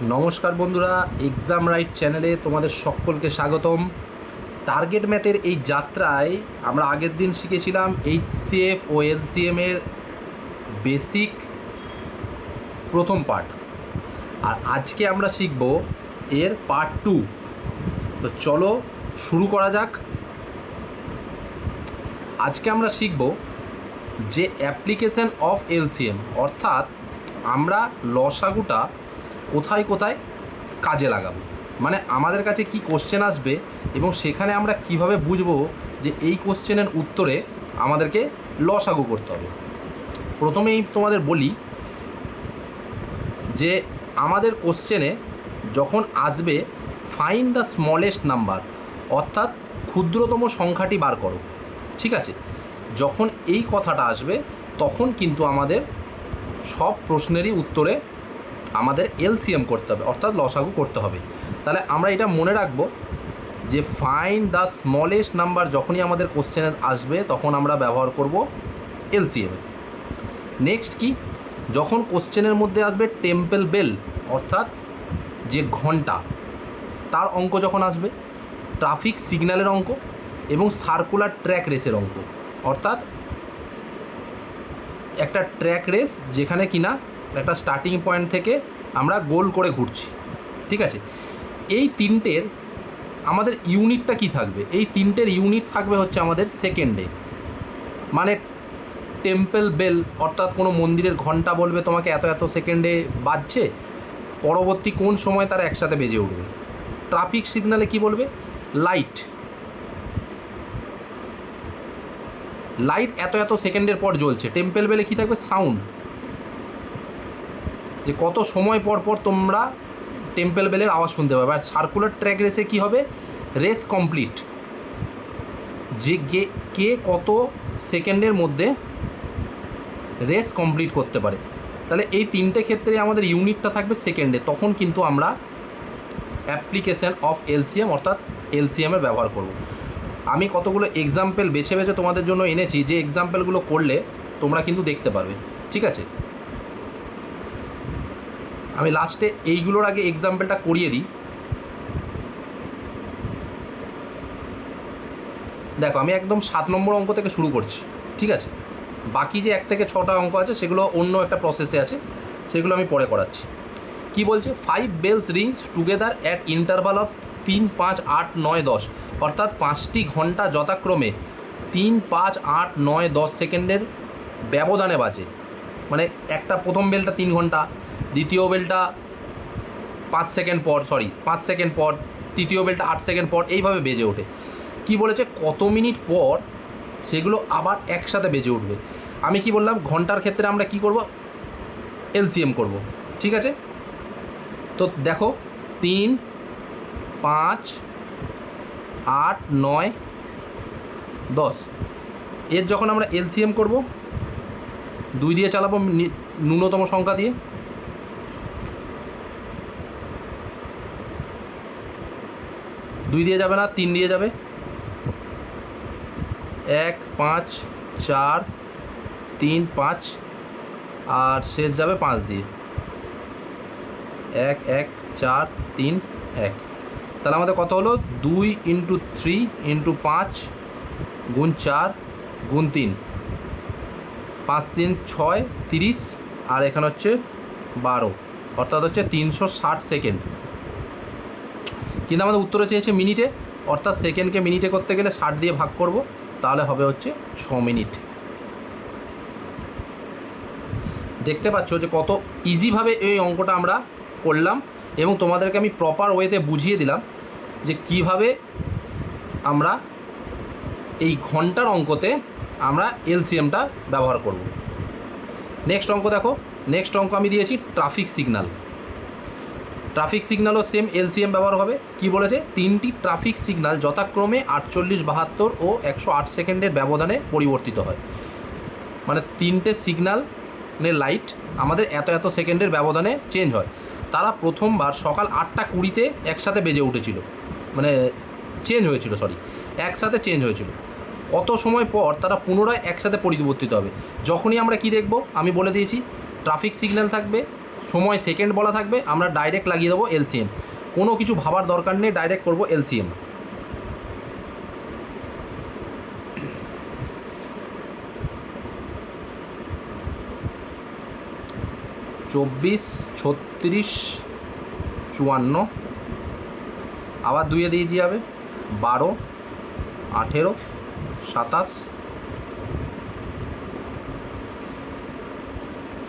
নমস্কার বন্ধুরা, exam right চ্যানেলে তোমাদের সকলকে স্বাগতম। টার্গেট ম্যাথের এই যাত্রায় আমরা আগের দিন শিখেছিলাম এইচসিএফ ও এলসিএম এর বেসিক প্রথম পার্ট, আর আজকে আমরা শিখব এর পার্ট 2। তো চলো শুরু করা যাক। আজকে আমরা শিখব যে অ্যাপ্লিকেশন অফ এলসিএম, অর্থাৎ আমরা লসাগুটা কোথায় কোথায় কাজে লাগাবো, মানে আমাদের কাছে কি কোশ্চেন আসবে এবং সেখানে আমরা কিভাবে বুঝবো যে এই কোশ্চেনের উত্তরে আমাদেরকে লসাগু করতে হবে। প্রথমেই তোমাদের বলি যে আমাদের কোশ্চেনে যখন আসবে ফাইন্ড দ্য স্মলেস্ট নাম্বার, অর্থাৎ ক্ষুদ্রতম সংখ্যাটি বার করো, ঠিক আছে, যখন এই কথাটা আসবে তখন কিন্তু আমাদের সব প্রশ্নেরই উত্তরে আমাদের এলসিএম করতে হবে, অর্থাৎ লসাগু করতে হবে। তাহলে আমরা এটা মনে রাখবো যে ফাইন্ড দ্য স্মলেস্ট নাম্বার যখনই আমাদের কোশ্চেনে আসবে তখন আমরা ব্যবহার করব এলসিএম। নেক্সট কি, যখন কোশ্চেনের মধ্যে আসবে টেম্পল বেল, অর্থাৎ যে ঘন্টা, তার অঙ্ক যখন আসবে, ট্রাফিক সিগন্যালের অঙ্ক এবং সার্কুলার ট্র্যাক রেসের অঙ্ক, অর্থাৎ একটা ট্র্যাক রেস যেখানে কিনা একটা স্টার্টিং পয়েন্ট থেকে আমরা গোল করে ঘুরছি, ঠিক আছে। এই তিনটের আমাদের ইউনিটটা কি থাকবে? এই তিনটের ইউনিট থাকবে হচ্ছে আমাদের সেকেন্ডে। মানে টেম্পল বেল অর্থাৎ কোনো মন্দিরের ঘন্টা বলবে তোমাকে এত এত সেকেন্ডে বাজছে, পরবর্তী কোন সময় তারা একসাথে বেজে উঠবে। ট্রাফিক সিগন্যালে কি বলবে? লাইট লাইট এত এত সেকেন্ডের পর জ্বলছে। টেম্পল বেলে কী থাকবে? সাউন্ড, যে কত সময় পর পর তোমরা টেম্পল বেলের আওয়াজ শুনতে পাবে। আর সার্কুলার ট্র্যাক রেসে কী হবে? রেস কমপ্লিট, যে কে কত সেকেন্ডের মধ্যে রেস কমপ্লিট করতে পারে। তাহলে এই তিনটে ক্ষেত্রে আমাদের ইউনিটটা থাকবে সেকেন্ডে, তখন কিন্তু আমরা অ্যাপ্লিকেশন অফ এলসিএম অর্থাৎ এলসিএমের ব্যবহার করব। আমি কতগুলো এক্সাম্পল বেছে বেছে তোমাদের জন্য এনেছি, যে এক্সাম্পলগুলো করলে তোমরা কিন্তু দেখতে পারবে, ঠিক আছে। আমি লাস্টে এইগুলোর আগে এক্সাম্পলটা করিয়ে দিই। দেখো, আমি একদম 7 নম্বর অঙ্ক থেকে শুরু করছি, ঠিক আছে। বাকি যে 1 থেকে 6টা অঙ্ক আছে সেগুলো অন্য একটা প্রসেসে আছে, সেগুলো আমি পরে করাচ্ছি। কি বলছে? 5 bells rings together at interval of 3, 5, 8, 9, 10, অর্থাৎ 5টি ঘন্টা যথাক্রমে 3, 5, 8, 9, 10 সেকেন্ডের ব্যবধানে বাজে। মানে একটা প্রথম বেলটা 3 ঘন্টা, দ্বিতীয় বেলটা 5 সেকেন্ড পর, 5 সেকেন্ড পর, তৃতীয় বেলটা 8 সেকেন্ড পর, এইভাবে বেজে ওঠে। কি বলেছে? কত মিনিট পর সেগুলো আবার একসাথে বেজে উঠবে। আমি কি বললাম? ঘন্টার ক্ষেত্রে আমরা কি করব? এলসিএম করব, ঠিক আছে। তো দেখো, 3, 5, 8, 9, 10, এর যখন আমরা এলসিএম করব, 2 দিয়ে চালাবো, ন্যূনতম সংখ্যা দিয়ে। 2 দিয়ে যাবে না, 3 দিয়ে যাবে। 1, 5, 4, 3, 5, আর শেষ যাবে 5 দিয়ে। 1, 1, 4, 3, 1। তাহলে আমাদের কত হলো? 2 × 3 × 5 গুণ 4 গুণ 3, 5, 3, 6, 30, আর এখানে হচ্ছে 12, অর্থাৎ হচ্ছে 360 সেকেন্ড। কিন্তু আমাদের উত্তরে চেয়েছে মিনিটে, অর্থাৎ সেকেন্ডকে মিনিটে করতে গেলে 60 দিয়ে ভাগ করব, তাহলে হবে হচ্ছে 6 মিনিট। দেখতে পাচ্ছ যে কত ইজিভাবে এই অঙ্কটা আমরা করলাম, এবং তোমাদেরকে আমি প্রপার ওয়েতে বুঝিয়ে দিলাম যে কিভাবে আমরা এই ঘন্টার অঙ্কতে আমরা এলসিএমটা ব্যবহার করব। নেক্সট অঙ্ক দেখো, নেক্সট অঙ্ক আমি দিয়েছি ট্রাফিক সিগন্যাল। ট্রাফিক সিগন্যালও সেম এলসিএম ব্যবহার হবে। কি বলেছে? 3টি ট্রাফিক সিগন্যাল যথাক্রমে 48, 72 ও 108 সেকেন্ডের ব্যবধানে পরিবর্তিত হয়। মানে 3টে সিগন্যালের লাইট আমাদের এত এত সেকেন্ডের ব্যবধানে চেঞ্জ হয়। তারা প্রথমবার সকাল 8টা 20-তে একসাথে বেজে উঠেছিল, মানে চেঞ্জ হয়েছিল, একসাথে চেঞ্জ হয়েছিল। কত সময় পর তারা পুনরায় একসাথে পরিবর্তিত হবে? যখনই আমরা কি দেখব? আমি বলে দিয়েছি, ট্রাফিক সিগন্যাল থাকবে, সময় সেকেন্ড বলা থাকবে, আমরা ডাইরেক্ট লাগিয়ে দেবো এলসিএম, কোনো কিছু ভাবার দরকার নেই, ডাইরেক্ট করবো এলসিএম। চব্বিশ, 36, 54, আবার 2 দিয়ে যাবে 12, 18, 27,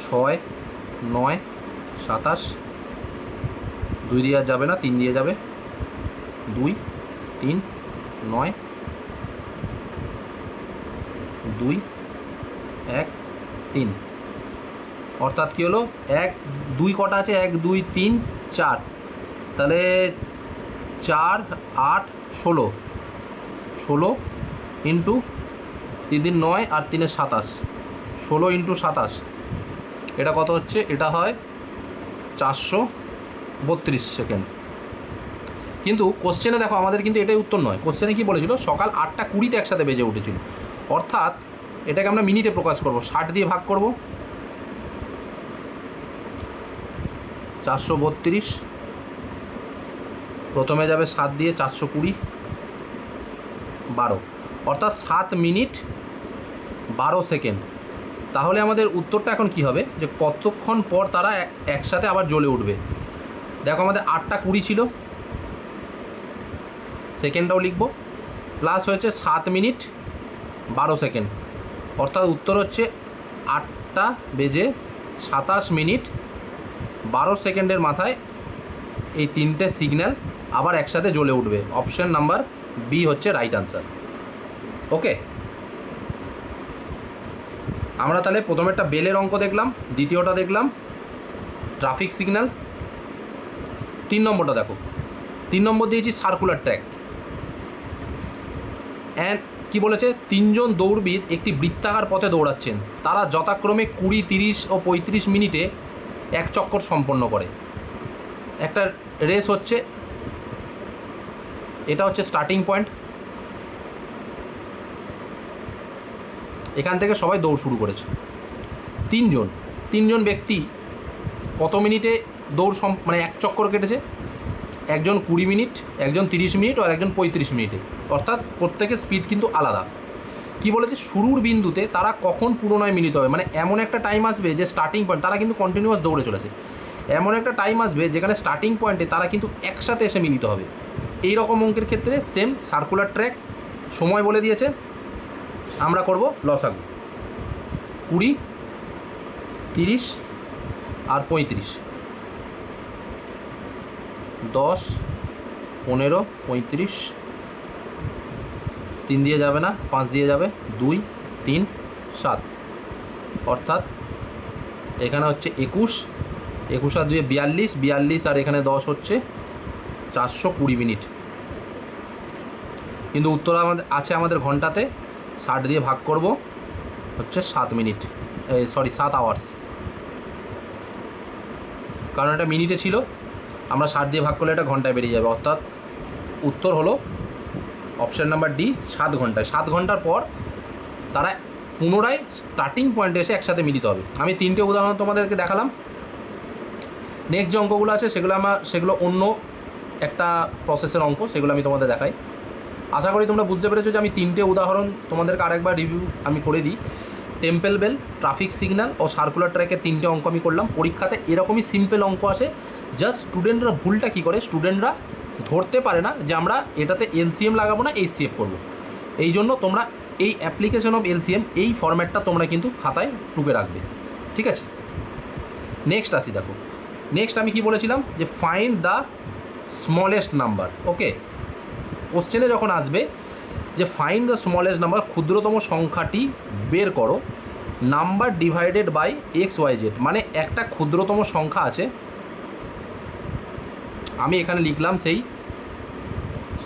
6, 9, 27, 2 দিয়ে যাবে না, 3 দিয়ে যাবে, 2, 3, 9, 2, 1, 3, অর্থাৎ কী হলো 1, 2 কটা আছে, 1, 2, 3, 4, তাহলে 4, 8, 16, 16 ইন্টু 3 9 আর 3 27, 16 ইন্টু 27, এটা কত হচ্ছে, এটা হয় 432 সেকেন্ড। কিন্তু কোশ্চেনে দেখো আমাদের কিন্তু এটাই উত্তর নয়, কোশ্চেনে কি বলেছিল সকাল 8টা 20-তে একসাথে বেজে উঠেছিল, অর্থাৎ এটাকে আমরা মিনিটে প্রকাশ করব, 60 দিয়ে ভাগ করব, 432, প্রথমে যাবে 7 দিয়ে 420, 12, অর্থাৎ 7 মিনিট 12 সেকেন্ড। তাহলে আমাদের উত্তরটা এখন কি হবে, যে কতক্ষণ পর তারা একসাথে আবার জ্বলে উঠবে। দেখো আমাদের 8টা 20 ছিল, সেকেন্ডটাও লিখব, প্লাস হয়েছে 7 মিনিট 12 সেকেন্ড, অর্থাৎ উত্তর হচ্ছে 8টা বেজে 27 মিনিট 12 সেকেন্ডের মাথায় এই 3টে সিগন্যাল আবার একসাথে জ্বলে উঠবে। অপশন নাম্বার বি হচ্ছে রাইট আনসার। ওকে, আমরা তাহলে প্রথমেরটা বেলের অঙ্ক দেখলাম, দ্বিতীয়টা দেখলাম ট্রাফিক সিগন্যাল, 3 নম্বরটা দেখো, 3 নম্বর দিয়েছি সার্কুলার ট্র্যাক। অ্যান্ড কী বলেছে, 3 জন দৌড়বিদ একটি বৃত্তাকার পথে দৌড়াচ্ছেন, তারা যথাক্রমে 20, 30 ও 35 মিনিটে 1 চক্কর সম্পন্ন করে। একটা রেস হচ্ছে, এটা হচ্ছে স্টার্টিং পয়েন্ট, এখান থেকে সবাই দৌড় শুরু করেছে। 3 জন ব্যক্তি কত মিনিটে দৌড় মানে 1 চক্কর কেটেছে, একজন 20 মিনিট, একজন 30 মিনিট আর একজন 35 মিনিটে, অর্থাৎ প্রত্যেকের স্পিড কিন্তু আলাদা। কি বলেছে, শুরুর বিন্দুতে তারা কখন পুনরায় মিলিত হবে, মানে এমন একটা টাইম আসবে যে স্টার্টিং পয়েন্ট, তারা কিন্তু কন্টিনিউয়াস দৌড়ে চলেছে, এমন একটা টাইম আসবে যেখানে স্টার্টিং পয়েন্টে তারা কিন্তু একসাথে এসে মিলিত হবে। এই রকম অঙ্কের ক্ষেত্রে সেম সার্কুলার ট্র্যাক, সময় বলে দিয়েছে, আমরা করব লসাগু, 20, 30 আর 35, 10, 15, 35, 3 দিয়ে যাবে না, 5 দিয়ে যাবে, 2, 3, 7, অর্থাৎ এখানে হচ্ছে 21, 21 আর 2 42, 42 আর এখানে 10 হচ্ছে 420 মিনিট। কিন্তু উত্তর আমাদের আছে আমাদের ঘন্টাতে, 60 দিয়ে ভাগ করব হচ্ছে 7 মিনিট, 7 আওয়ার্স, কারণ এটা মিনিটে ছিল, আমরা 60 দিয়ে ভাগ করলে এটা ঘন্টায় বেরিয়ে যাবে, অর্থাৎ উত্তর হলো অপশান নাম্বার ডি, 7 ঘন্টায়। 7 ঘন্টার পর তারা পুনরায় স্টার্টিং পয়েন্টে এসে একসাথে মিলিত হবে। আমি 3টে উদাহরণ তোমাদেরকে দেখালাম, নেক্সট যে অঙ্কগুলো আছে সেগুলো অন্য একটা প্রসেসের অঙ্ক, সেগুলো আমি তোমাদের দেখাই। আশা করি তোমরা বুঝতে পেরেছো যে আমি 3টে উদাহরণ তোমাদেরকে আরেকবার রিভিউ আমি করে দিই। টেম্পল বেল, ট্রাফিক সিগন্যাল ও সার্কুলার ট্র্যাকের 3টে অঙ্ক আমি করলাম। পরীক্ষাতে এরকমই সিম্পল অঙ্ক আসে, জাস্ট স্টুডেন্টরা ভুলটা কী করে, স্টুডেন্টরা ধরতে পারে না যে আমরা এটাতে এলসিএম লাগাবো না এইচসিএফ করবো। এই জন্য তোমরা এই অ্যাপ্লিকেশন অফ এলসিএম এই ফরম্যাটটা তোমরা কিন্তু খাতায় টুকে রাখবে, ঠিক আছে। নেক্সট আসি, দেখো নেক্সট আমি কি বলেছিলাম, যে ফাইন্ড দ্য স্মলেস্ট নাম্বার। ওকে, কোশ্চেনে যখন আসবে যে ফাইন্ড দ্য স্মলেস্ট নাম্বার, ক্ষুদ্রতম সংখ্যাটি বের করো, নাম্বার ডিভাইডেড বাই XYZ, মানে একটা ক্ষুদ্রতম সংখ্যা আছে, আমি এখানে লিখলাম সেই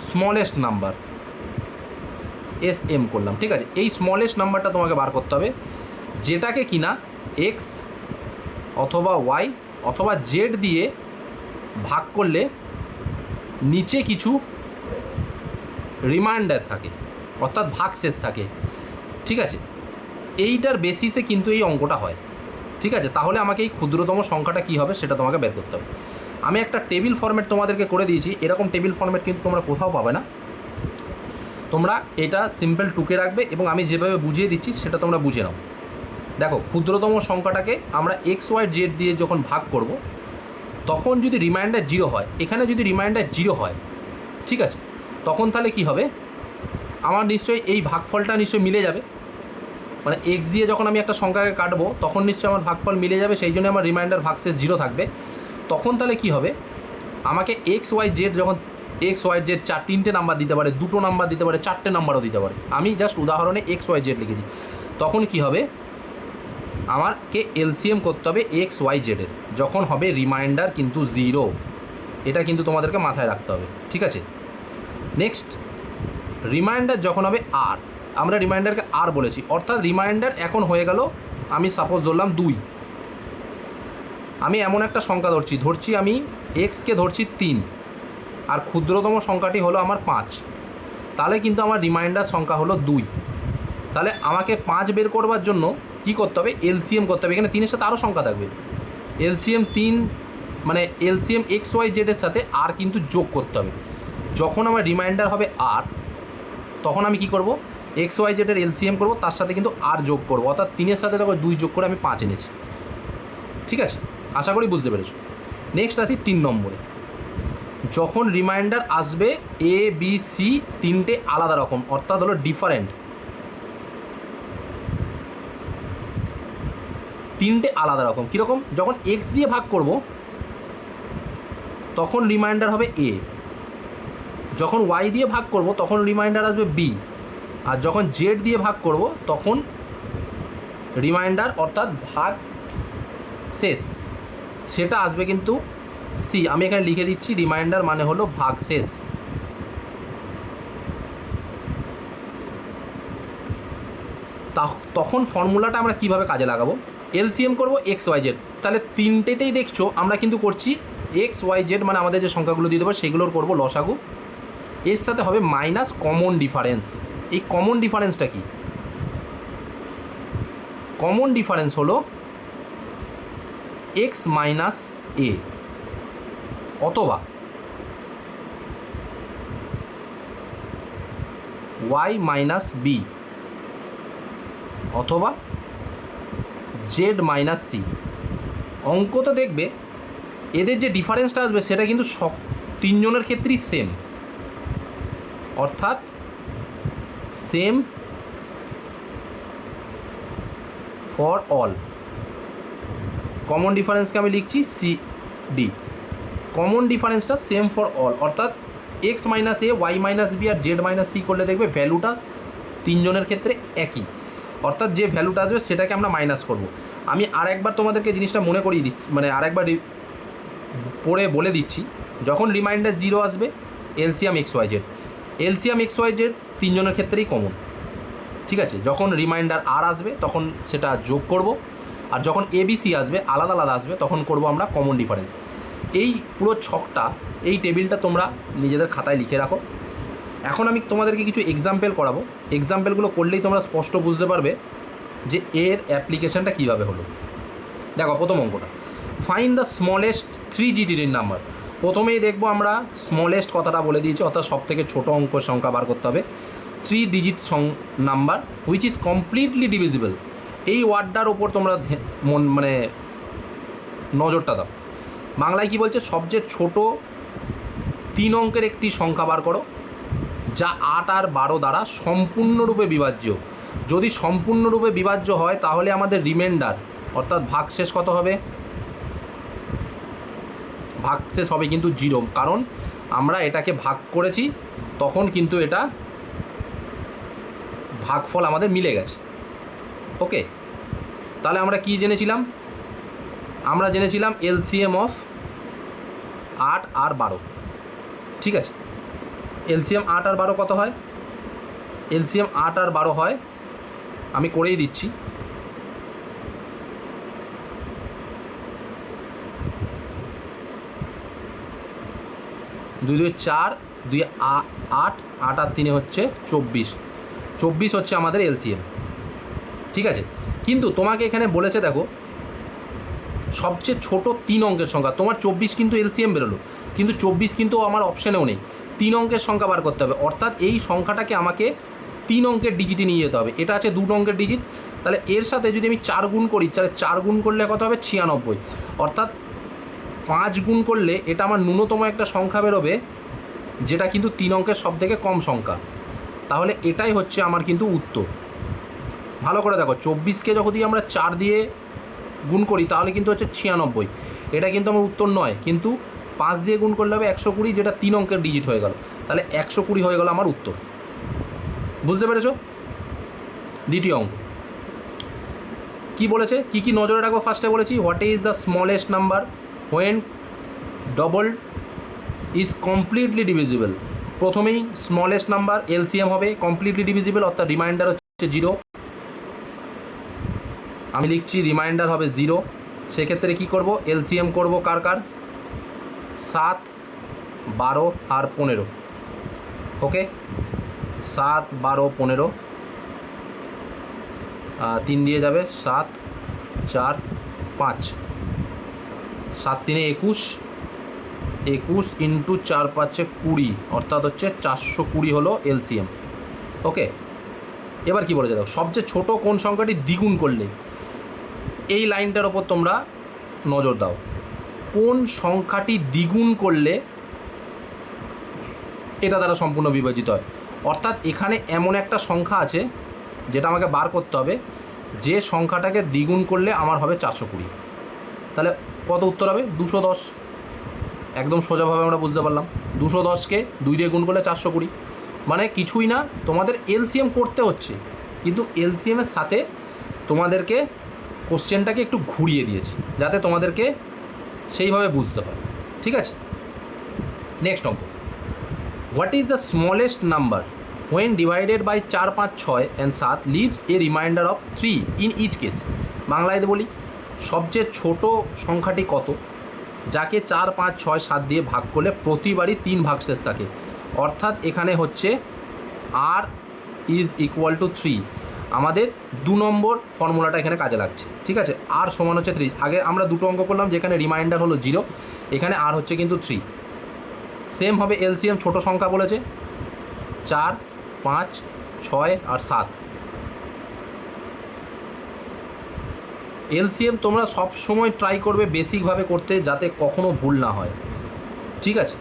স্মলেস্ট নাম্বার, SM করলাম, ঠিক আছে। এই স্মলেস্ট নাম্বারটা তোমাকে বার করতে হবে, যেটাকে কিনা X অথবা Y অথবা Z দিয়ে ভাগ করলে নিচে কিছু রিমাইন্ডার থাকে, অর্থাৎ ভাগশেষ থাকে, ঠিক আছে। এইটার বেসিসে কিন্তু এই অঙ্কটা হয়। ঠিক আছে, তাহলে আমাকে এই ক্ষুদ্রতম সংখ্যাটা কী হবে সেটা তোমাকে বের করতে হবে। আমি একটা টেবিল ফরম্যাট তোমাদেরকে করে দিয়েছি, এরকম টেবিল ফরম্যাট কিন্তু তোমরা কোথাও পাবে না। তোমরা এটা সিম্পল টুকে রাখবে এবং আমি যেভাবে বুঝিয়ে দিচ্ছি সেটা তোমরা বুঝে নাও। দেখো, ক্ষুদ্রতম সংখ্যাটাকে আমরা এক্স ওয়াই জেড দিয়ে যখন ভাগ করব, তখন যদি রিমাইন্ডার 0 হয়, এখানে যদি রিমাইন্ডার 0 হয়, ঠিক আছে, তখন তাহলে কি হবে, আমার নিশ্চয়ই এই ভাগফলটা নিশ্চয়ই মিলে যাবে। মানে এক্স দিয়ে যখন আমি একটা সংখ্যাকে কাটবো তখন নিশ্চয়ই আমার ভাগফল মিলে যাবে, সেই জন্য আমার রিমাইন্ডার ভাগশেষ 0 থাকবে। তখন তাহলে কি হবে, আমাকে এক্স ওয়াই জেড যখন এক্স ওয়াই জেড 3টে নাম্বার দিতে পারে, 2টো নাম্বার দিতে পারে, 4টে নাম্বারও দিতে পারে, আমি জাস্ট উদাহরণে এক্স ওয়াই জেড লিখে দিই, তখন কি হবে, আমাকে এলসিএম করতে হবে এক্স ওয়াই জেডের, যখন হবে রিমাইন্ডার কিন্তু 0, এটা কিন্তু তোমাদেরকে মাথায় রাখতে হবে, ঠিক আছে। নেক্সট, রিমাইন্ডার যখন হবে আর, আমরা রিমাইন্ডারকে আর বলেছি, অর্থাৎ রিমাইন্ডার এখন হয়ে গেল, আমি সাপোজ ধরলাম 2, আমি এমন একটা সংখ্যা ধরছি আমি এক্সকে ধরছি 3, আর ক্ষুদ্রতম সংখ্যাটি হলো আমার 5, তাহলে কিন্তু আমার রিমাইন্ডার সংখ্যা হলো 2। তাহলে আমাকে 5 বের করবার জন্য কী করতে হবে, এলসিএম করতে হবে, এখানে 3-এর সাথে আরও সংখ্যা থাকবে, এলসিএম 3 মানে এলসিএম এক্স ওয়াই জেডের সাথে আর কিন্তু যোগ করতে হবে। যখন আমার রিমাইন্ডার হবে আর, তখন আমি কি করব, এক্স ওয়াই জেডের এলসিএম করবো, তার সাথে কিন্তু আর যোগ করবো, অর্থাৎ 3-এর সাথে তখন 2 যোগ করে আমি 5 এনেছি, ঠিক আছে, আশা করি বুঝতে পেরেছো। নেক্সট আসি 3 নম্বরে, যখন রিমাইন্ডার আসবে এ বি সি 3টে আলাদা রকম, অর্থাৎ হলো ডিফারেন্ট, 3টে আলাদা রকম, কীরকম, যখন এক্স দিয়ে ভাগ করব তখন রিমাইন্ডার হবে এ, যখন ওয়াই দিয়ে ভাগ করব তখন রিমাইন্ডার আসবে বি, আর যখন জেড দিয়ে ভাগ করব তখন রিমাইন্ডার অর্থাৎ ভাগ শেষ সেটা আসবে কিন্তু সি। আমি এখানে লিখে দিচ্ছি, রিমাইন্ডার মানে হলো ভাগ শেষ। তখন ফর্মুলাটা আমরা কিভাবে কাজে লাগাবো, এলসিএম করব এক্স ওয়াই জেড, তাহলে 3টেতেই দেখছো আমরা কিন্তু করছি এক্স ওয়াই জেড, মানে আমাদের যে সংখ্যাগুলো দিয়ে দেবো সেগুলোর করবো লসাগু, এর সাথে হবে মাইনাস কমন ডিফারেন্স। এই কমন ডিফারেন্সটা কি, কমন ডিফারেন্স হলো এক্স মাইনাস এ অথবা ওয়াই মাইনাস বি অথবা জেড মাইনাস সি। অঙ্ক তো দেখবে এদের যে ডিফারেন্সটা আসবে সেটা কিন্তু 3জনের ক্ষেত্রেই সেম, অর্থাৎ সেম ফর অল। কমন ডিফারেন্সকে আমি লিখছি সি ডি, কমন ডিফারেন্সটা সেম ফর অল, অর্থাৎ X minus A, Y minus B আর জেড মাইনাস সি করলে দেখবে ভ্যালুটা 3জনের ক্ষেত্রে একই, অর্থাৎ যে ভ্যালুটা আসবে সেটাকে আমরা মাইনাস করব। আমি আরেকবার তোমাদেরকে জিনিসটা মনে করিয়ে দিচ্ছি, মানে আরেকবার পড়ে বলে দিচ্ছি, যখন রিমাইন্ডার 0 আসবে LCM X Y Z, LCM X Y Z 3জনের ক্ষেত্রেই কমন, ঠিক আছে। যখন রিমাইন্ডার আর আসবে তখন সেটা যোগ করব, আর যখন এবিসি আসবে আলাদা আলাদা আসবে তখন করব আমরা কমন ডিফারেন্স। এই পুরো ছকটা, এই টেবিলটা তোমরা নিজেদের খাতায় লিখে রাখো। এখন আমি তোমাদেরকে কিছু এক্সাম্পল করাবো, এক্সাম্পলগুলো করলেই তোমরা স্পষ্ট বুঝতে পারবে যে এর অ্যাপ্লিকেশানটা কীভাবে হলো। দেখো, প্রথম অঙ্কটা, find the smallest 3 digit number. প্রথমেই দেখবো আমরা স্মলেস্ট কথাটা বলে দিয়েছি, অর্থাৎ সব থেকে ছোটো অঙ্কের সংখ্যা বার করতে হবে। 3 digit number which is completely divisible, এই ওয়ার্ডটার ওপর তোমরা মানে নজরটা দাও। বাংলায় কি বলছে, সবচেয়ে ছোট 3 অঙ্কের একটি সংখ্যা বার করো যা 8 আর 12 দ্বারা সম্পূর্ণরূপে বিভাজ্য। যদি সম্পূর্ণরূপে বিভাজ্য হয় তাহলে আমাদের রিমাইন্ডার অর্থাৎ ভাগশেষ কত হবে, ভাগশেষ হবে কিন্তু 0, কারণ আমরা এটাকে ভাগ করেছি তখন কিন্তু এটা ভাগফল আমাদের মিলে গেছে। ওকে, তাহলে আমরা কি জেনেছিলাম, আমরা জেনেছিলাম এলসিএম অফ 8 আর 12, ঠিক আছে। এলসিএম 8 আর 12 কত হয়, এলসিএম 8 আর 12 হয়, আমি করেই দিচ্ছি, 2 2 4, 2 8, 8 আর 3 হচ্ছে 24, 24 হচ্ছে আমাদের এলসিএম, ঠিক আছে। কিন্তু তোমাকে এখানে বলেছে দেখো সবচেয়ে ছোট 3 অঙ্কের সংখ্যা। তোমার 24 কিন্তু এলসিএম বেরোলো, কিন্তু 24 কিন্তু আমার অপশানেও নেই। 3 অঙ্কের সংখ্যা বার করতে হবে, অর্থাৎ এই সংখ্যাটাকে আমাকে 3 অঙ্কের ডিজিটে নিয়ে যেতে হবে। এটা আছে 2 অঙ্কের ডিজিট, তাহলে এর সাথে যদি আমি 4 গুণ করি, তাহলে 4 গুণ করলে কত হবে? 96। অর্থাৎ 5 গুণ করলে এটা আমার ন্যূনতম একটা সংখ্যা বেরোবে, যেটা কিন্তু 3 অঙ্কের সবথেকে কম সংখ্যা। তাহলে এটাই হচ্ছে আমার কিন্তু উত্তর। ভালো করে দেখো, 24কে যখন আমরা 4 দিয়ে গুণ করি তাহলে কিন্তু হচ্ছে 96। এটা কিন্তু আমার উত্তর নয়, কিন্তু 5 দিয়ে গুণ করলে হবে 120, যেটা 3 অঙ্কের ডিজিট হয়ে গেল। তাহলে 120 হয়ে গেল আমার উত্তর। বুঝতে পেরেছো? দ্বিতীয় অঙ্ক কি বলেছে, কি কি নজরে রাখবো? ফার্স্টে বলেছি what is the smallest number when double is completely divisible. প্রথমেই স্মলেস্ট নাম্বার এলসিএম হবে কমপ্লিটলি ডিভিজিবল, অর্থাৎ রিমাইন্ডার হচ্ছে 0। আমি লিখছি রিমাইন্ডার হবে 0। সেক্ষেত্রে কি করব? এলসিএম করব কার কার? 7, 12 আর 15। ওকে, 7, 12, 15, 3 দিয়ে যাবে 7, 4, 5, 7 3 21, 21 ইন্টু 4 5 20, অর্থাৎ হচ্ছে 420 হলো এলসিএম। ওকে, এবার কি বলেছে দেখো, সবচেয়ে ছোট কোন সংখ্যাটি দ্বিগুণ করলে? এই লাইনটার ওপর তোমরা নজর দাও। কোন সংখ্যাটি দ্বিগুণ করলে এটা দ্বারা সম্পূর্ণ বিভাজিত হয়? অর্থাৎ এখানে এমন একটা সংখ্যা আছে যেটা আমাকে বার করতে হবে, যে সংখ্যাটাকে দ্বিগুণ করলে আমার হবে 420। তাহলে কত উত্তর হবে? 210। একদম সোজাভাবে আমরা বুঝতে পারলাম। 210কে 2 দিয়ে গুণ করলে 420। মানে কিছুই না, তোমাদের এলসিএম করতে হচ্ছে, কিন্তু এলসিএমের সাথে তোমাদেরকে কোশ্চেনটাকে একটু ঘুরিয়ে দিয়েছি যাতে তোমাদেরকে সেইভাবে বুঝতে হয়। ঠিক আছে, নেক্সট অঙ্ক। What is the smallest number when divided by 4, 5, 6 and 7 leaves a remainder of 3 in each case? বাংলায় বলি, সবচেয়ে ছোট সংখ্যাটি কত যাকে 4, 5, 6, 7 দিয়ে ভাগ করলে প্রতিবারই 3 ভাগশেষ থাকে? অর্থাৎ এখানে হচ্ছে আর ইজ ইকুয়াল টু 3। আমাদের 2 নম্বর ফর্মুলাটা এখানে কাজে লাগছে। ঠিক আছে, আর সমান হচ্ছে 3। আগে আমরা দুটো অঙ্ক করলাম যেখানে রিমাইন্ডার হলো 0, এখানে আর হচ্ছে কিন্তু 3। সেম হবে এলসিএম, ছোট সংখ্যা বলেছে 4, 5, 6 আর 7। এলসিএম তোমরা সব সময় ট্রাই করবে বেসিকভাবে করতে, যাতে কখনো ভুল না হয়। ঠিক আছে,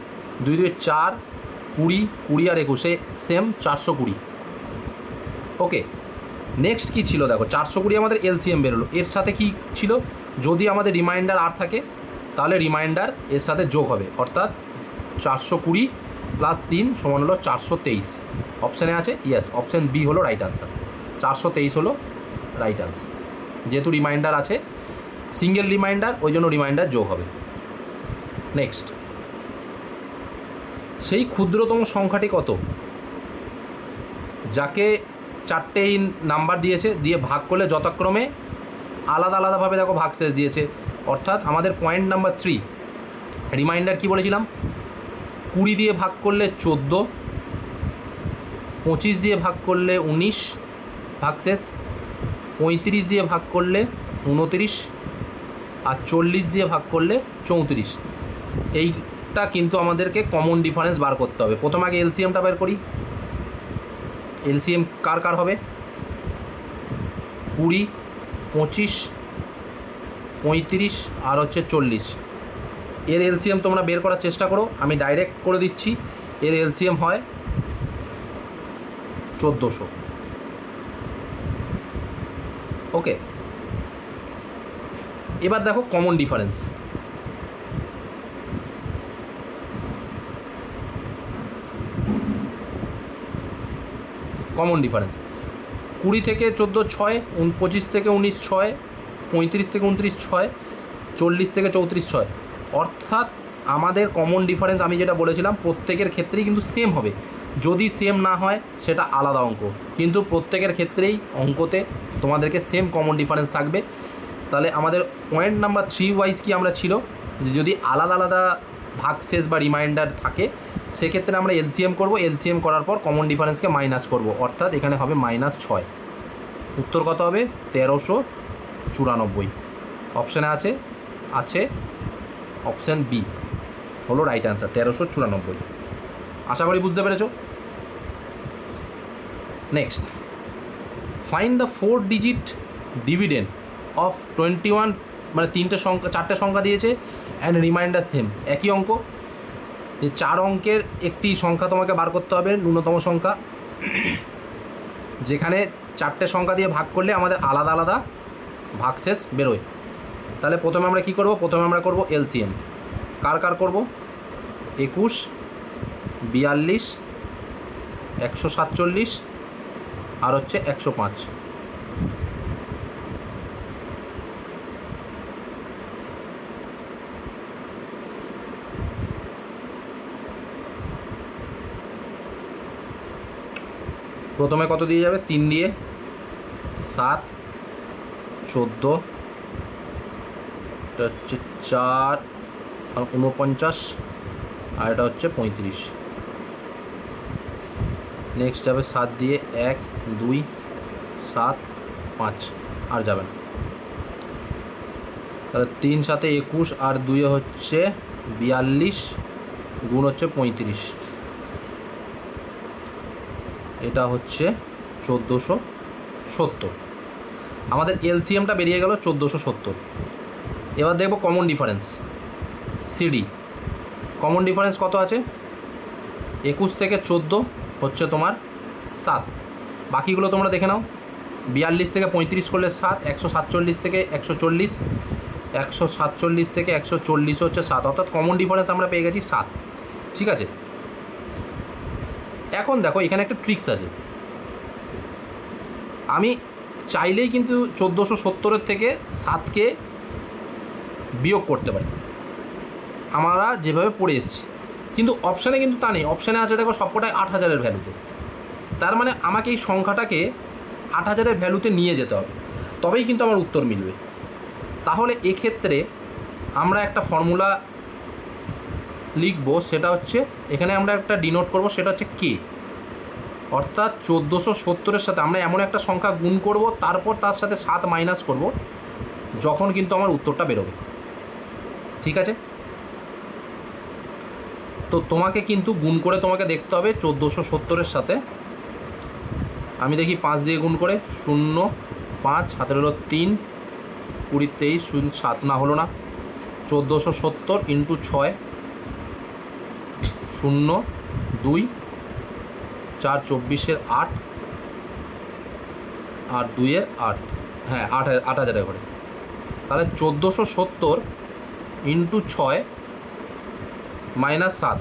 2 2 4, 20, 20 আর 21 সেম 420। ওকে, নেক্সট কী ছিল দেখো, 420 আমাদের এলসিএম বেরোলো। এর সাথে কি ছিল? যদি আমাদের রিমাইন্ডার আর থাকে তাহলে রিমাইন্ডার এর সাথে যোগ হবে, অর্থাৎ 420 প্লাস 3 সমান হলো 423। অপশানে আছে ইয়েস, অপশান বি হলো রাইট আনসার। 423 হলো রাইট আনসার। যেহেতু রিমাইন্ডার আছে, সিঙ্গেল রিমাইন্ডার, ওই জন্য রিমাইন্ডার যোগ হবে। নেক্সট, সেই ক্ষুদ্রতম সংখ্যাটি কত যাকে 4টেই নাম্বার দিয়েছে, দিয়ে ভাগ করলে যথাক্রমে আলাদা আলাদাভাবে দেখো ভাগশেষ দিয়েছে। অর্থাৎ আমাদের পয়েন্ট নাম্বার 3 রিমাইন্ডার কি বলেছিলাম? 20 দিয়ে ভাগ করলে 14, 25 দিয়ে ভাগ করলে 19 ভাগশেষ, 35 দিয়ে ভাগ করলে 29 আর 40 দিয়ে ভাগ করলে 34। এইটা কিন্তু আমাদেরকে কমন ডিফারেন্স বার করতে হবে। প্রথমে আগে এলসিএমটা বের করি। এলসিএম কার কার হবে? 20, 25, 35 আর হচ্ছে 40। এর এলসিএম তোমরা বের করার চেষ্টা করো, আমি ডাইরেক্ট করে দিচ্ছি। এর এলসিএম হয় 1400। ওকে, এবার দেখো কমন ডিফারেন্স। কমন ডিফারেন্স 20 থেকে 14 6, 25 থেকে 19 6, 35 থেকে 29 6, 40 থেকে 34 6। অর্থাৎ আমাদের কমন ডিফারেন্স আমি যেটা বলেছিলাম প্রত্যেকের ক্ষেত্রেই কিন্তু সেম হবে। যদি সেম না হয় সেটা আলাদা অঙ্ক, কিন্তু প্রত্যেকের ক্ষেত্রেই অঙ্কতে তোমাদেরকে সেম কমন ডিফারেন্স থাকবে। তাহলে আমাদের পয়েন্ট নাম্বার 3 ওয়াইজ কি আমরা ছিল, যদি আলাদা আলাদা ভাগশেষ বা রিমাইন্ডার থাকে সেক্ষেত্রে আমরা এলসিএম করব। এলসিএম করার পর কমন ডিফারেন্সকে মাইনাস করব, অর্থাৎ এখানে হবে -6। উত্তর কত হবে? 1394। অপশানে আছে আছে অপশান বি হলো রাইট অ্যান্সার 1394। আশা করি বুঝতে পেরেছ। Next, find the 4 digit dividend of 21, মানে চারটে সংখ্যা দিয়েছে অ্যান্ড রিমাইন্ডার সেম, একই অঙ্ক, যে 4 অঙ্কের একটি সংখ্যা তোমাকে বার করতে হবে, ন্যূনতম সংখ্যা, যেখানে 4টে সংখ্যা দিয়ে ভাগ করলে আমাদের আলাদা আলাদা ভাগশেষ বেরোয়। তাহলে প্রথমে আমরা কী করব? প্রথমে আমরা করব এলসিএম। কার করব? 21, 42, 147 আর হচ্ছে 105। প্রথমে কত দিয়ে যাবে? 3 দিয়ে 7, 14, এটা হচ্ছে 4 আর 49, আর এটা হচ্ছে 35। নেক্সট যাবে 7 দিয়ে 1, 2, 7, 5, আর যাবে না। তাহলে 3 7 21 আর 2 হচ্ছে 42 গুণ হচ্ছে 35, এটা হচ্ছে 1470। আমাদের এলসিএমটা বেরিয়ে গেল 1470। এবার দেখব common difference, CD. Common difference কত আছে? 21 থেকে 14 হচ্ছে তোমার 7, বাকিগুলো তোমরা দেখে নাও। 42 থেকে 35 করলে 7, 147 থেকে 140, 147 থেকে 140 হচ্ছে 7, অর্থাৎ কমন ডিফারেন্স আমরা পেয়ে গেছি 7। ঠিক আছে, এখন দেখো এখানে একটা ট্রিক্স আছে। আমি চাইলেই কিন্তু 1470 থেকে 7কে বিয়োগ করতে পারি, আমরা যেভাবে পড়ে এসেছি, কিন্তু অপশানে কিন্তু তা নেই। অপশানে আছে দেখো সবকটাই 8000-এর ভ্যালুতে। তার মানে আমাকে এই সংখ্যাটাকে 8000-এর ভ্যালুতে নিয়ে যেতে হবে, তবেই কিন্তু আমার উত্তর মিলবে। তাহলে এক্ষেত্রে আমরা একটা ফর্মুলা লিখব, সেটা হচ্ছে এখানে আমরা একটা ডিনোট করব, সেটা হচ্ছে কে। অর্থাৎ 1470-এর সাথে আমরা এমন একটা সংখ্যা গুণ করব, তারপর তার সাথে 7 মাইনাস করব, যখন কিন্তু আমার উত্তরটা বেরোবে। ঠিক আছে, তো তোমাকে কিন্তু গুণ করে তোমাকে দেখতে হবে 1470-এর সাথে। আমি দেখি 5 দিয়ে গুণ করে, 0 5 হাতের হলো 3, 20 23 0 7, না হলো না। 1470 ইন্টু 6, 0 2 4 24-এর 8 আর 2-এর 8, হ্যাঁ 8000 করে। তাহলে 1470 ইন্টু 6 মাইনাস 7,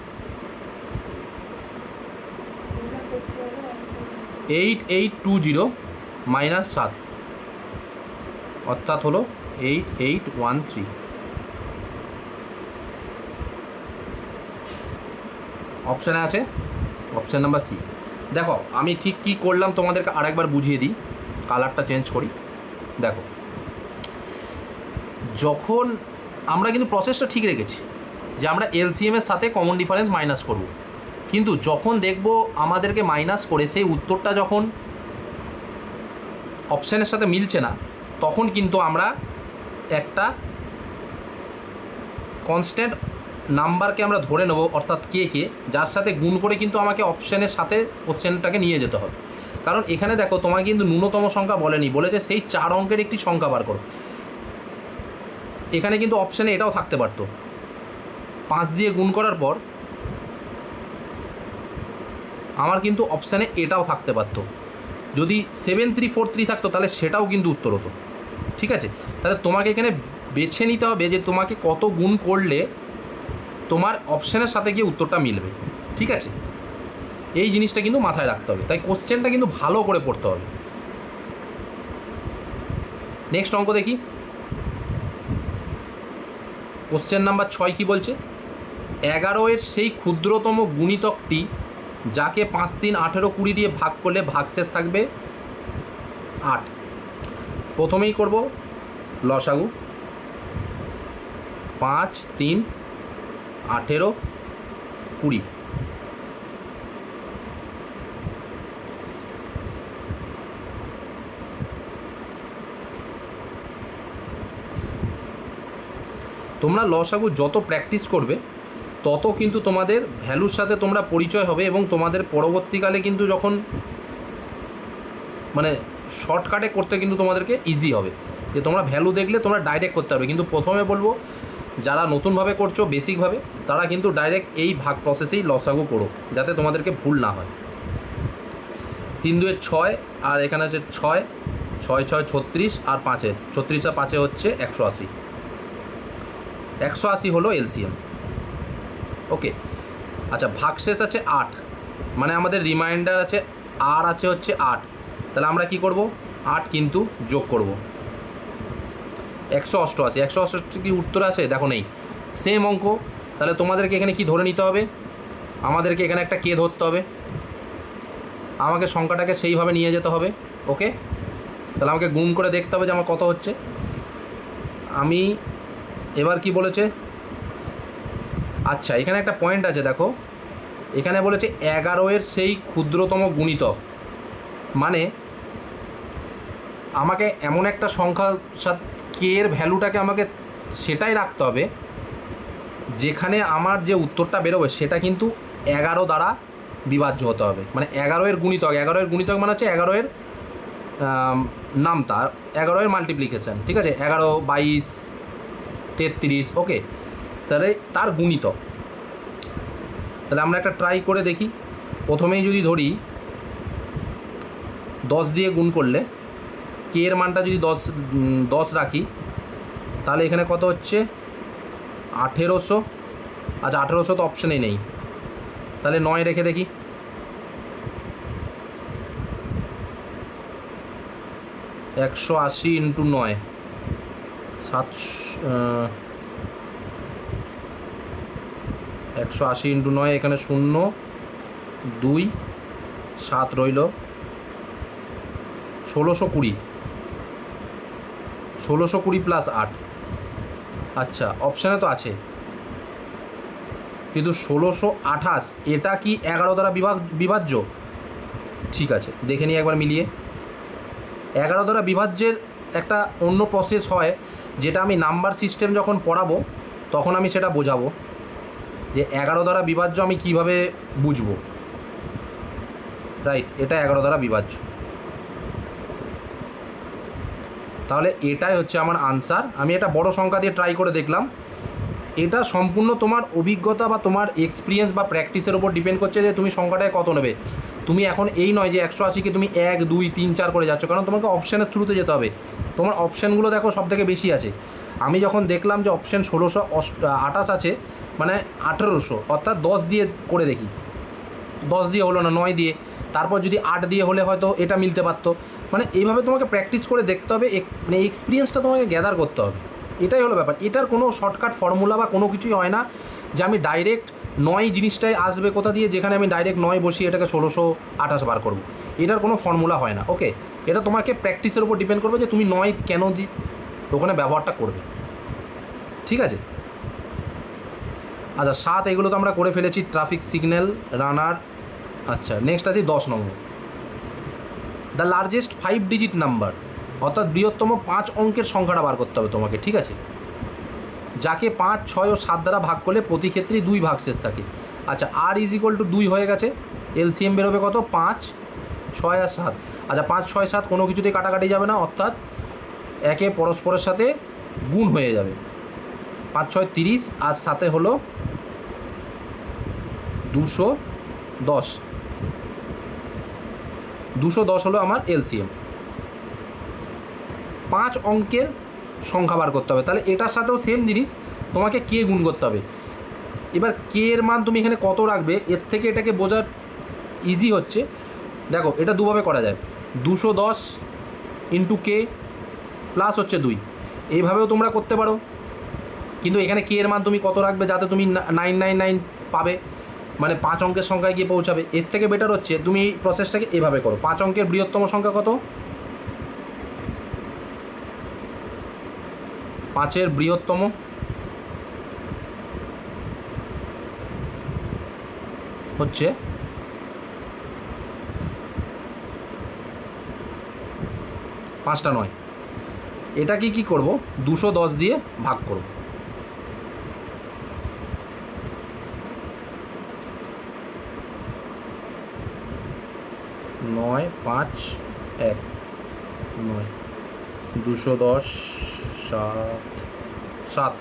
8820 মাইনাস 7, অর্থাৎ হলো 8813। অপশানে আছে অপশান নাম্বার সি। দেখো আমি ঠিক কী করলাম তোমাদেরকে আরেকবার বুঝিয়ে দিই, কালারটা চেঞ্জ করি। দেখো, যখন আমরা কিন্তু প্রসেসটা ঠিক রেখেছি যে আমরা এলসিএমের সাথে কমন ডিফারেন্স মাইনাস করব, কিন্তু যখন দেখব আমাদেরকে মাইনাস করে সেই উত্তরটা যখন অপশানের সাথে মিলছে না, তখন কিন্তু আমরা একটা কনস্ট্যান্ট নাম্বারকে আমরা ধরে নেব, অর্থাৎ কে, যার সাথে গুণ করে কিন্তু আমাকে অপশানের সাথে কোশ্চেনটাকে নিয়ে যেতে হবে। কারণ এখানে দেখো তোমাকে কিন্তু ন্যূনতম সংখ্যা বলেনি, বলেছে সেই 4 অঙ্কের একটি সংখ্যা বার করো। এখানে কিন্তু অপশানে এটাও থাকতে পারতো, 5 দিয়ে গুণ করার পর আমার কিন্তু অপশানে এটাও থাকতে পারতো। যদি 7343 থাকতো তাহলে সেটাও কিন্তু উত্তর হতো। ঠিক আছে, তাহলে তোমাকে এখানে বেছে নিতে হবে যে তোমাকে কত গুণ করলে তোমার অপশানের সাথে গিয়ে উত্তরটা মিলবে। ঠিক আছে, এই জিনিসটা কিন্তু মাথায় রাখতে হবে, তাই কোশ্চেনটা কিন্তু ভালো করে পড়তে হবে। নেক্সট অঙ্ক দেখি, কোশ্চেন নাম্বার 6 কি বলছে? 11-এর সেই ক্ষুদ্রতম গুণিতকটি যাকে 5 3 18 20 দিয়ে ভাগ করলে ভাগশেষ থাকবে 8। প্রথমেই করব লসাগু, 5 3 18 20। তোমরা লসাগু যত প্র্যাকটিস করবে তত কিন্তু তোমাদের ভ্যালুর সাথে তোমরা পরিচয় হবে, এবং তোমাদের পরবর্তীকালে কিন্তু যখন মানে শর্টকাটে করতে কিন্তু তোমাদেরকে ইজি হবে, যে তোমরা ভ্যালু দেখলে তোমরা ডাইরেক্ট করতে হবে। কিন্তু প্রথমে বলবো যারা নতুনভাবে করছো বেসিকভাবে, তারা কিন্তু ডাইরেক্ট এই ভাগ প্রসেসেই লসাগু করো, যাতে তোমাদেরকে ভুল না হয়। 3 2 6, আর এখানে হচ্ছে 6 6 6 36, আর 5 36 আর 5 হচ্ছে 180। 180 হলো এলসিএম। ওকে, আচ্ছা ভাগশেষ আছে 8, মানে আমাদের রিমাইন্ডার আছে আর আছে হচ্ছে 8। তাহলে আমরা কি করব, 8 কিন্তু যোগ করব। 188, 188 কি উত্তর আছে? দেখো নেই, সেম অঙ্ক। তাহলে তোমাদেরকে এখানে কি ধরে নিতে হবে, আমাদেরকে এখানে একটা কে ধরতে হবে, আমাকে সংখ্যাটাকে সেইভাবে নিয়ে যেতে হবে। ওকে, তাহলে আমাকে গুণ করে দেখতে হবে যে আমার কত হচ্ছে। আমি এবার কি বলেছে, আচ্ছা এখানে একটা পয়েন্ট আছে, দেখো এখানে বলেছে 11 সেই ক্ষুদ্রতম গুণিতক, মানে আমাকে এমন একটা সংখ্যা কে এর ভ্যালুটাকে আমাকে সেটাই রাখতে হবে যেখানে আমার যে উত্তরটা বেরোবে সেটা কিন্তু 11 দ্বারা বিভাজ্য হতে হবে। মানে 11 গুণিতক, 11 গুণিতক মানে হচ্ছে 11 নামতা, 11 মাল্টিপ্লিকেশান, ঠিক আছে, 11 22 33। ওকে, তাহলে তার গুণিতক। তাহলে আমরা একটা ট্রাই করে দেখি। প্রথমেই যদি ধরি 10 দিয়ে গুণ করলে কে এর মানটা যদি 10 রাখি, তাহলে এখানে কত হচ্ছে 1800। আচ্ছা 1800 তো অপশানেই নেই, তাহলে 9 রেখে দেখি। 180 × 9 180 × 9, এখানে 0 2 7 রইল 1620, 1620 প্লাস 8। আচ্ছা অপশানে তো আছে, কিন্তু 1628 এটা কি 11 দ্বারা বিভাজ্য? ঠিক আছে, দেখে নিই একবার মিলিয়ে। 11 দ্বারা বিভাজ্যের একটা অন্য প্রসেস হয়, যেটা আমি নাম্বার সিস্টেম যখন পড়াবো তখন আমি সেটা বোঝাবো, যে 11 দ্বারা বিভাজ্য আমি কিভাবে বুঝবো। রাইট, এটা 11 দ্বারা বিভাজ্য। তাহলে এটাই হচ্ছে আমার আনসার। আমি এটা বড় সংখ্যা দিয়ে ট্রাই করে দেখলাম। এটা সম্পূর্ণ তোমার অভিজ্ঞতা বা তোমার এক্সপিরিয়েন্স বা প্র্যাকটিসের উপর ডিপেন্ড করছে যে তুমি সংখ্যাটায় কত নেবে। তুমি এখন এই নয় যে 180কে তুমি 1 2 3 4 করে যাচ্ছ, কারণ তোমাকে অপশানের থ্রুতে যেতে হবে। তোমার অপশানগুলো দেখো সব থেকে বেশি আছে। আমি যখন দেখলাম যে অপশান 1628 আছে, মানে 1800, অর্থাৎ 10 দিয়ে করে দেখি, 10 দিয়ে হলো না, 9 দিয়ে, তারপর যদি 8 দিয়ে হলে হয়তো এটা মিলতে পারতো। মানে এইভাবে তোমাকে প্র্যাকটিস করে দেখতে হবে, মানে এক্সপিরিয়েন্সটা তোমাকে গ্যাদার করতে হবে। এটাই হলো ব্যাপার। এটার কোনো শর্টকাট ফর্মুলা বা কোনো কিছুই হয় না যে আমি ডাইরেক্ট 9 জিনিসটাই আসবে কোথা দিয়ে, যেখানে আমি ডাইরেক্ট 9 বসিয়ে এটাকে 1628 বার করব। এটার কোনো ফর্মুলা হয় না। ওকে, এটা তোমাকে প্র্যাকটিসের উপর ডিপেন্ড করবে যে তুমি 9 কেন ওখানে ব্যবহারটা করবে। ঠিক আছে, আচ্ছা 7 এগুলো তো আমরা করে ফেলেছি, ট্রাফিক সিগন্যাল, রানার। আচ্ছা নেক্সট আছে 10 নম্বর, দ্য লার্জেস্ট 5 ডিজিট নাম্বার, অর্থাৎ বৃহত্তম 5 অঙ্কের সংখ্যাটা বার করতে হবে তোমাকে। ঠিক আছে, যাকে 5 6 ও 7 দ্বারা ভাগ করলে প্রতি ক্ষেত্রেই 2 ভাগশেষ থাকে। আচ্ছা আর = 2 হয়ে গেছে, এলসিএম বেরোবে কত, 5 6 আর 7। আচ্ছা 5 6 7 কোনো কিছুতেই কাটাকাটি যাবে না, অর্থাৎ একে পরস্পরের সাথে গুণ হয়ে যাবে। 5 6 30, আর সাথে হলো 210। 210 হলো আমার এলসিএম। 5 অঙ্কের সংখ্যা বার করতে হবে, তাহলে এটার সাথেও সেম জিনিস, তোমাকে কে গুণ করতে হবে। এবার কে এর মান তুমি এখানে কত রাখবে, এর থেকে এটাকে বোঝার ইজি হচ্ছে। দেখো এটা দুভাবে করা যায়, 210 × কে প্লাস হচ্ছে 2, এইভাবেও তোমরা করতে পারো। কিন্তু এখানে কে এর মান তুমি কত রাখবে যাতে তুমি 999 পাবে, মানে 5 অঙ্কের সংখ্যায় গিয়ে পৌঁছাবে। এর থেকে বেটার হচ্ছে তুমি এই প্রসেসটাকে এভাবে করো। 5 অঙ্কের বৃহত্তম সংখ্যা কত, 5-এর বৃহত্তম হচ্ছে 5টা 9। এটাকে কি করব, 210 দিয়ে ভাগ করব। 9 5 1 9 210 7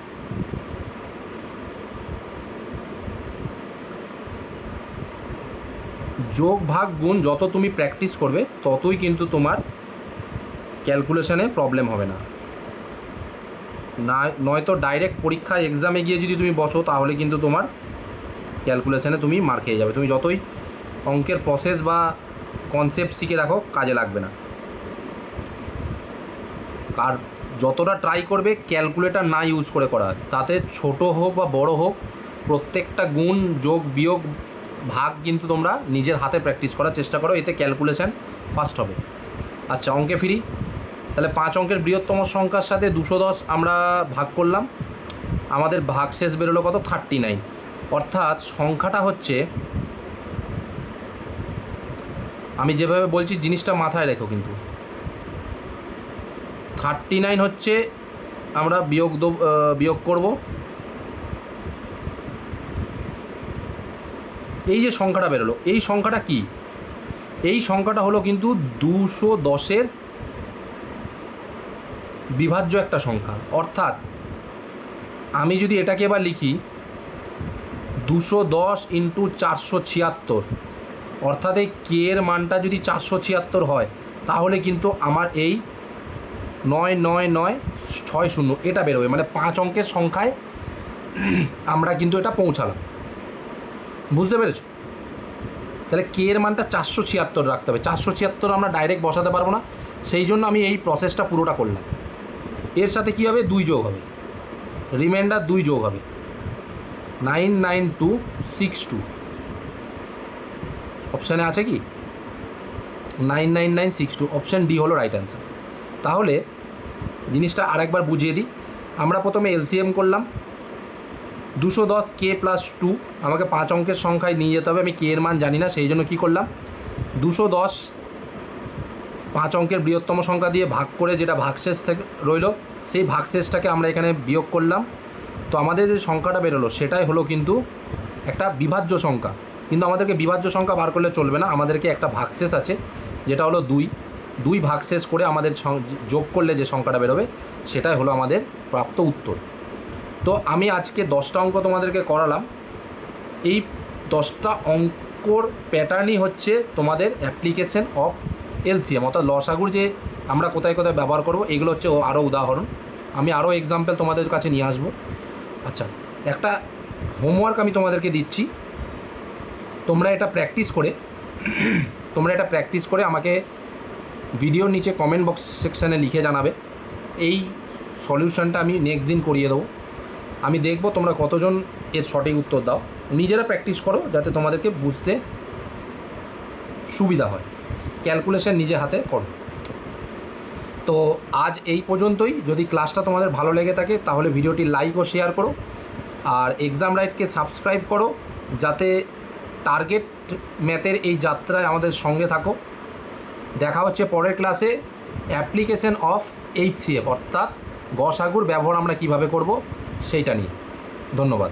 যোগ ভাগ গুণ যত তুমি প্র্যাকটিস করবে ততই কিন্তু তোমার ক্যালকুলেশনে প্রবলেম হবে না। নয়তো ডাইরেক্ট পরীক্ষা এক্সামে গিয়ে যদি তুমি বসো তাহলে কিন্তু তোমার ক্যালকুলেশনে তুমি মার খেয়ে যাবে। তুমি যতই অঙ্কের প্রসেস বা কনসেপ্ট শিখে রাখো কাজে লাগবে না। আর যতটা ট্রাই করবে ক্যালকুলেটর না ইউজ করে করা, তাতে ছোট হোক বা বড় হোক প্রত্যেকটা গুণ যোগ বিয়োগ ভাগ কিন্তু তোমরা নিজের হাতে প্র্যাকটিস করার চেষ্টা করো, এতে ক্যালকুলেশন ফাস্ট হবে। আচ্ছা, অঙ্কে ফিরি। তাহলে 5 অঙ্কের বৃহত্তম সংখ্যার সাথে 210 আমরা ভাগ করলাম, আমাদের ভাগশেষ বেরোলো কত? 39। অর্থাৎ সংখ্যাটা হচ্ছে, আমি যেভাবে বলছি জিনিসটা মাথায় রেখো কিন্তু, 39 হচ্ছে, আমরা বিয়োগ করব এই যে সংখ্যাটা বেরোলো, এই সংখ্যাটা কি? এই সংখ্যাটা হলো কিন্তু 210-এর বিভাজ্য একটা সংখ্যা। অর্থাৎ আমি যদি এটাকে এবার লিখি 210 × 476, অর্থাৎ এই কে এর মানটা যদি 476 হয় তাহলে কিন্তু আমার এই 99960 এটা বেরোবে, মানে 5 অঙ্কের সংখ্যায় আমরা কিন্তু এটা পৌঁছালাম। বুঝতে পেরেছো? তাহলে কে এর মানটা 476 রাখতে হবে। 476 আমরা ডাইরেক্ট বসাতে পারবো না, সেই জন্য আমি এই প্রসেসটা পুরোটা করলাম। এর সাথে কী হবে? 2 যোগ হবে, রিমাইন্ডার 2 যোগ হবে, 99262। অপশানে আছে কি 99962, অপশান ডি হলো রাইট অ্যান্সার। তাহলে জিনিসটা আরেকবার বুঝিয়ে দিই। আমরা প্রথমে এলসিএম করলাম, 210 কে প্লাস 2, আমাকে 5 অঙ্কের সংখ্যায় নিয়ে যেতে হবে, আমি কে এর মান জানি না, সেই জন্য কী করলাম 210 5 অঙ্কের বৃহত্তম সংখ্যা দিয়ে ভাগ করে যেটা ভাগশেষ থেকে রইল সেই ভাগশেষটাকে আমরা এখানে বিয়োগ করলাম। তো আমাদের যে সংখ্যাটা বেরোলো সেটাই হলো কিন্তু একটা বিভাজ্য সংখ্যা। কিন্তু আমাদেরকে বিভাজ্য সংখ্যা বার করলে চলবে না, আমাদেরকে একটা ভাগশেষ আছে যেটা হলো 2 ভাগশেষ করে আমাদের যোগ করলে যে সংখ্যাটা বেরোবে সেটাই হলো আমাদের প্রাপ্ত উত্তর। তো আমি আজকে 10টা অঙ্ক তোমাদেরকে করালাম। এই 10টা অঙ্কর প্যাটার্নই হচ্ছে তোমাদের অ্যাপ্লিকেশন অফ এলসিএম, অর্থাৎ লসাগুর যে আমরা কোথায় কোথায় ব্যবহার করব, এগুলো হচ্ছে আরও উদাহরণ। আমি আরও এক্সাম্পল তোমাদের কাছে নিয়ে আসবো। আচ্ছা, একটা হোমওয়ার্ক আমি তোমাদেরকে দিচ্ছি, তোমরা এটা প্র্যাকটিস করে আমাকে ভিডিওর নিচে কমেন্ট বক্স সেকশানে লিখে জানাবে। এই সলিউশনটা আমি নেক্সট দিন করিয়ে দেবো, আমি দেখব তোমরা কতজন এর সঠিক উত্তর দাও। নিজেরা প্র্যাকটিস করো যাতে তোমাদেরকে বুঝতে সুবিধা হয়, ক্যালকুলেশন নিজে হাতে করো। তো আজ এই পর্যন্তই। যদি ক্লাসটা তোমাদের ভালো লেগে থাকে তাহলে ভিডিওটি লাইক ও শেয়ার করো, আর এক্সাম রাইটকে সাবস্ক্রাইব করো যাতে টার্গেট ম্যাথের এই যাত্রায় আমাদের সঙ্গে থাকো। দেখা হচ্ছে পরের ক্লাসে অ্যাপ্লিকেশন অফ এইচসিএফ, অর্থাৎ গসাগুর ব্যবহার আমরা কিভাবে করব সেইটা নিয়ে। ধন্যবাদ।